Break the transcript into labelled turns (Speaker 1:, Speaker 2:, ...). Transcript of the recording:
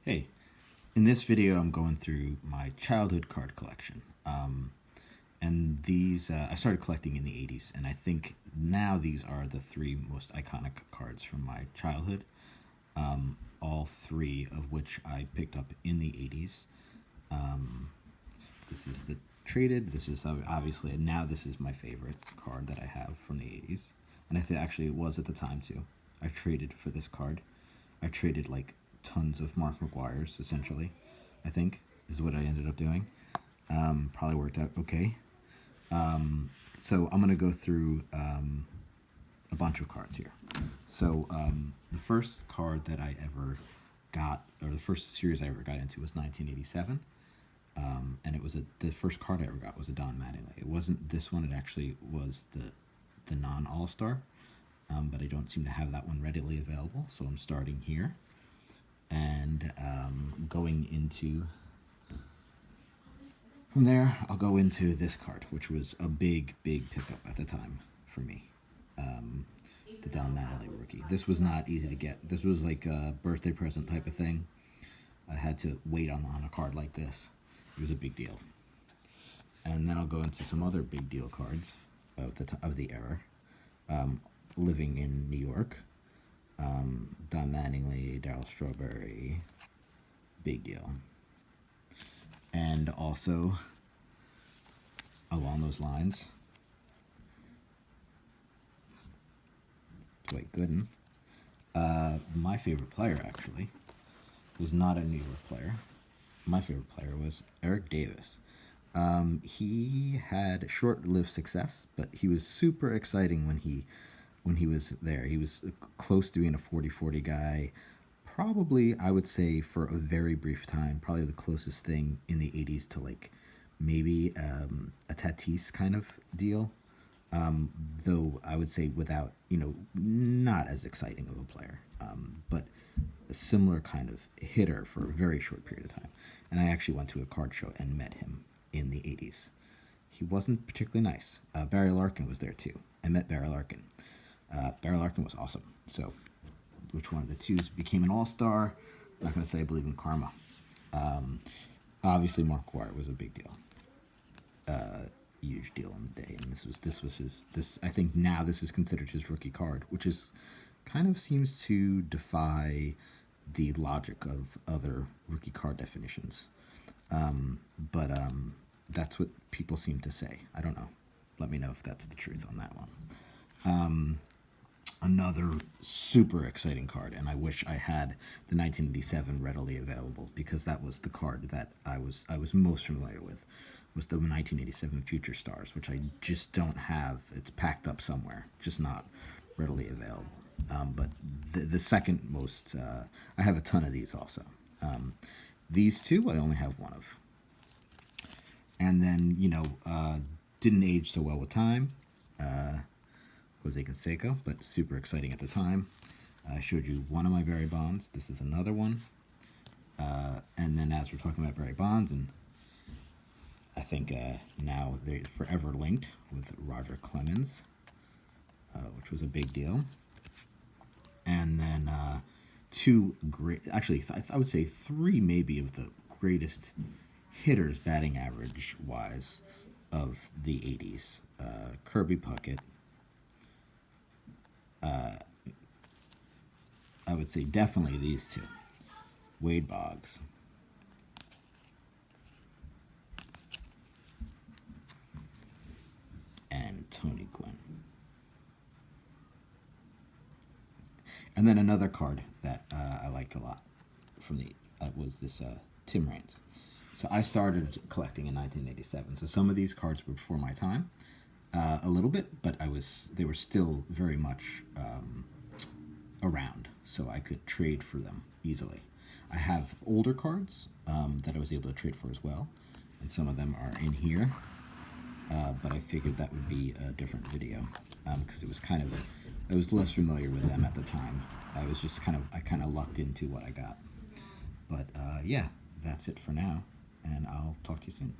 Speaker 1: Hey, in this video I'm going through my childhood card collection. And these, I started collecting in the 80s, and I think now these are the three most iconic cards from my childhood. All three of which I picked up in the 80s. This is the traded, this is obviously, and now this is my favorite card that I have from the 80s. And I think actually it was at the time too. I traded for this card. I traded like tons of McGuires, essentially, I think, is what I ended up doing. Probably worked out okay. So I'm going to go through a bunch of cards here. So the first card that I ever got, or the first series I ever got into was 1987. And it was the first card I ever got was a Don Mattingly. It wasn't this one, it actually was the non-All-Star. But I don't seem to have that one readily available, so I'm starting here. And going into, from there, I'll go into this card, which was a big pickup at the time for me. The Don Mattingly rookie. This was not easy to get. This was like a birthday present type of thing. I had to wait on a card like this. It was a big deal. And then I'll go into some other big deal cards of the era. Living in New York. Don Mattingly, Daryl Strawberry, big deal. And also, along those lines, Dwight Gooden. My favorite player, actually, was not a New York player. My favorite player was Eric Davis. He had short-lived success, but he was super exciting when he was there. He was close to being a 40-40 guy. Probably, I would say, for a very brief time, probably the closest thing in the 80s to, like, maybe a Tatis kind of deal. Though I would say without, not as exciting of a player. But a similar kind of hitter for a very short period of time. And I actually went to a card show and met him in the 80s. He wasn't particularly nice. Barry Larkin was there, too. I met Barry Larkin. Barry Larkin was awesome. So, which one of the twos became an all-star? I'm not going to say I believe in karma. Obviously, McGuire was a big deal. Huge deal in the day. And this was his, I think now this is considered his rookie card, which is kind of seems to defy the logic of other rookie card definitions. But that's what people seem to say. I don't know. Let me know if that's the truth on that one. Another super exciting card, and I wish I had the 1987 readily available, because that was the card that I was most familiar with, was the 1987 Future Stars, which I just don't have. It's packed up somewhere, just not readily available. But the second most, I have a ton of these also. These two I only have one of. And then, didn't age so well with time. Jose Conseco, but super exciting at the time. I showed you one of my Barry Bonds. This is another one. And then as we're talking about Barry Bonds, and I think now they're forever linked with Roger Clemens, which was a big deal. And then two great, actually I would say three maybe of the greatest hitters batting average wise of the 80s. Kirby, Pucket. I would say definitely these two. Wade, Boggs. And Tony Gwynn. And then another card that I liked a lot from the was this Tim Raines. So I started collecting in 1987. So some of these cards were before my time. A little bit, but they were still very much around, so I could trade for them easily. I have older cards that I was able to trade for as well, and some of them are in here, but I figured that would be a different video, because it was I was less familiar with them at the time. I was just I kind of lucked into what I got. But yeah, that's it for now, and I'll talk to you soon.